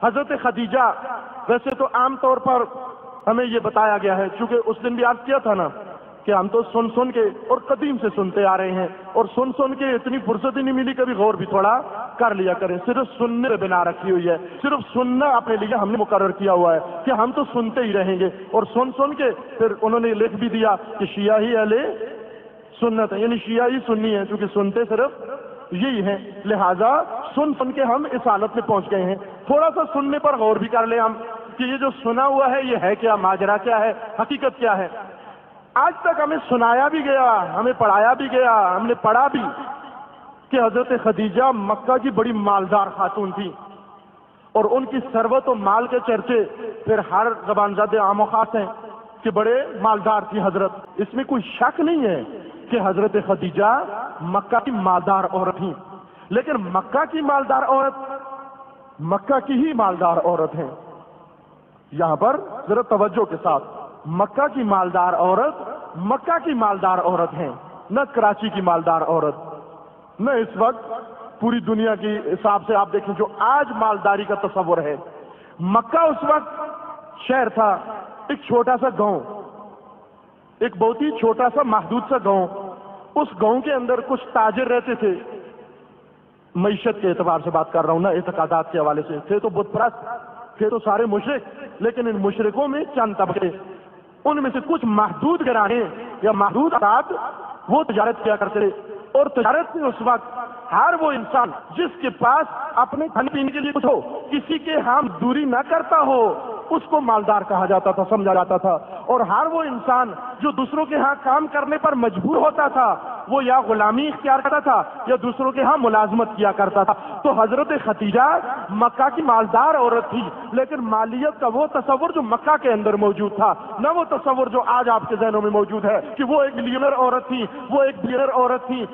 حضرت خدیجہ ویسے تو عام طور پر ہمیں یہ بتایا گیا ہے، چونکہ اس دن بھی عرض کیا تھا نا کہ ہم تو سن کے اور قدیم سے سنتے آ رہے ہیں، اور سن کے اتنی فرصت ہی نہیں ملی، کبھی غور بھی تھوڑا کر لیا کریں۔ صرف سننے پہ بنا رکھی ہوئی ہے، صرف سننا اپنے لیے ہم نے مقرر کیا ہوا ہے کہ ہم تو سنتے ہی رہیں گے، اور سن کے پھر انہوں نے لکھ بھی دیا کہ شیعہ ہی اہل سنت ہے، یعنی شیعہ ہی سنی ہے، چونکہ سنتے صرف یہی ہیں، لہٰذا سن کے ہم اس حالت میں پہنچ گئے ہیں۔ تھوڑا سا سننے پر غور بھی کر لیں ہم کہ یہ جو سنا ہوا ہے یہ ہے کیا، ماجرا کیا ہے، حقیقت کیا ہے۔ آج تک ہمیں سنایا بھی گیا، ہمیں پڑھایا بھی گیا، ہم نے پڑھا بھی کہ حضرت خدیجہ مکہ کی بڑی مالدار خاتون تھی، اور ان کی ثروت و مال کے چرچے پھر ہر زبان زد عام و خاص ہیں کہ بڑے مالدار تھی حضرت۔ اس میں کوئی شک نہیں ہے کہ حضرت خدیجہ مکہ کی مالدار عورت تھی، لیکن مکہ کی مالدار عورت مکہ کی ہی مالدار عورت ہیں۔ یہاں پر ذرا توجہ کے ساتھ، مکہ کی مالدار عورت مکہ کی مالدار عورت ہیں، نہ کراچی کی مالدار عورت، نہ اس وقت پوری دنیا کی حساب سے آپ دیکھیں جو آج مالداری کا تصور ہے۔ مکہ اس وقت شہر تھا، ایک چھوٹا سا گاؤں، ایک بہت ہی چھوٹا سا محدود سا گاؤں۔ اس گاؤں کے اندر کچھ تاجر رہتے تھے، معیشت کے اعتبار سے بات کر رہا ہوں، نہ اعتقادات کے حوالے سے، تھے تو بت پرست، تھے تو سارے مشرک، لیکن ان مشرکوں میں چند طبقے، ان میں سے کچھ محدود گھرانے یا محدود افراد وہ تجارت کیا کرتے تھے، اور تجارت میں اس وقت ہر وہ انسان جس کے پاس اپنے کھانے پینے کے لیے کچھ ہو، کسی کے ہاں دوری نہ کرتا ہو، اس کو مالدار کہا جاتا تھا، سمجھا جاتا تھا۔ اور ہر وہ انسان جو دوسروں کے ہاں کام کرنے پر مجبور ہوتا تھا، وہ یا غلامی اختیار کرتا تھا یا دوسروں کے ہاں ملازمت کیا کرتا تھا۔ تو حضرت خدیجہ مکہ کی مالدار عورت تھی، لیکن مالیت کا وہ تصور جو مکہ کے اندر موجود تھا، نہ وہ تصور جو آج آپ کے ذہنوں میں موجود ہے کہ وہ ایک ملینئر عورت تھی، وہ ایک بلینئر عورت تھی۔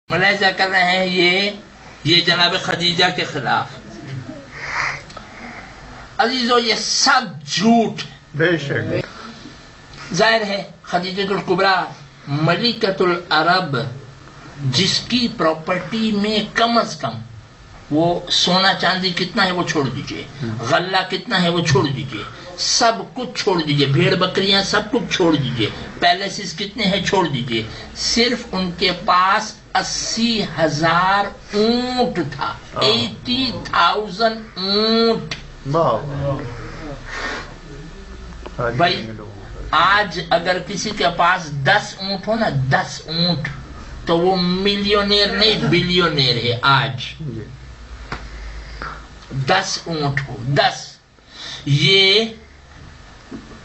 ملاحظہ کر رہے ہیں یہ جناب خدیجہ کے خلاف۔ عزیزو یہ سب جھوٹ، بے شک ظاہر ہے خدیجہ الکبریٰ ملکۃ العرب، جس کی پراپرٹی میں کم از کم وہ سونا چاندی کتنا ہے وہ چھوڑ دیجئے، غلہ کتنا ہے وہ چھوڑ دیجئے، سب کچھ چھوڑ دیجئے، بھیڑ بکریاں سب کچھ چھوڑ دیجئے، پیلیسز کتنے ہیں چھوڑ دیجئے، صرف ان کے پاس 80,000 اونٹ تھا، 80,000 اونٹ۔ بھائی آج اگر کسی کے پاس 10 اونٹ ہو نا، 10 اونٹ، تو وہ ملینئر نہیں بلینئر ہے آج۔ 10 اونٹ ہو، 10، یہ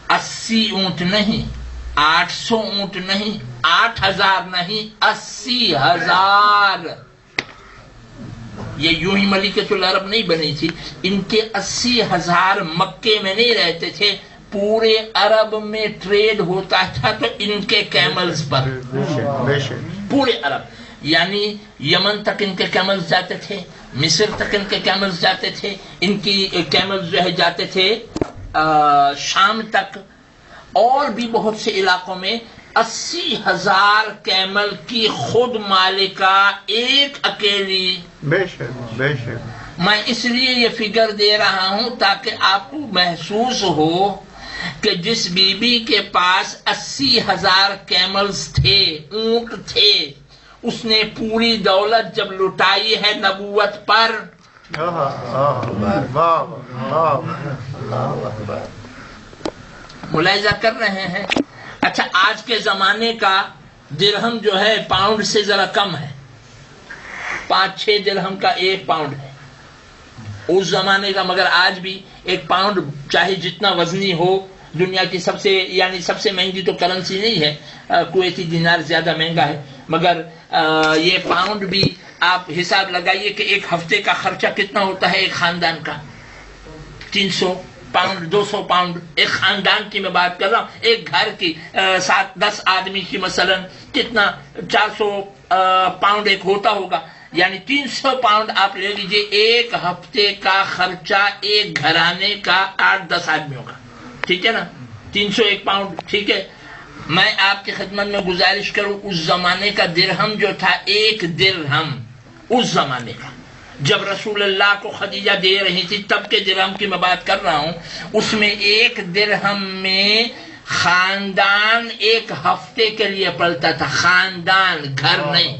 80 اونٹ نہیں، 800 اونٹ نہیں، 8,000 نہیں، 80,000۔ یہ یوں ہی ملکۃ العرب نہیں بنی تھی، ان کے 80,000 مکے میں نہیں رہتے تھے، پورے عرب میں ٹریڈ ہوتا تھا تو ان کے کیملز پر، پورے عرب، یعنی یمن تک ان کے کیملز جاتے تھے، مصر تک ان کے کیملز جاتے تھے، ان کی کیملز جو ہے جاتے تھے شام تک، اور بھی بہت سے علاقوں میں 80,000 کیمل کی خود مالکہ ایک اکیلی۔ بے شک بے شک۔ میں اس لیے یہ فگر دے رہا ہوں تاکہ آپ کو محسوس ہو کہ جس بی بی کے پاس 80,000 کیملز تھے، اونٹ تھے، اس نے پوری دولت جب لٹائی ہے نبوت پر، ملاحظہ کر رہے ہیں۔ اچھا آج کے زمانے کا درہم جو ہے پاؤنڈ سے ذرا کم ہے، 5-6 درہم کا 1 پاؤنڈ ہے اس زمانے کا، مگر آج بھی 1 پاؤنڈ چاہے جتنا وزنی ہو، دنیا کی سب سے مہنگی تو کرنسی نہیں ہے، کویتی دینار زیادہ مہنگا ہے، مگر یہ پاؤنڈ بھی آپ حساب لگائیے کہ ایک ہفتے کا خرچہ کتنا ہوتا ہے ایک خاندان کا. 300 پاؤنڈ 200 پاؤنڈ. ایک خاندان کی میں بات کر رہا ہوں, ایک گھر کی 7-10 آدمی کی مثلا کتنا 400 پاؤنڈ ایک ہوتا ہوگا, یعنی 300 پاؤنڈ آپ لے لیجئے. ایک ہفتے کا خرچہ ایک گھرانے کا 8-10 آدمیوں کا, ٹھیک ہے نا, 301 پاؤنڈ, ٹھیک ہے. میں آپ کی خدمت میں گزارش کروں, اس زمانے کا درہم جو تھا, ایک درہم اس زمانے کا, جب رسول اللہ کو خدیجہ دے رہی تھی تب کے درہم کی میں بات کر رہا ہوں, اس میں ایک درہم میں خاندان ایک ہفتے کے لیے پلتا تھا. خاندان, گھر نہیں.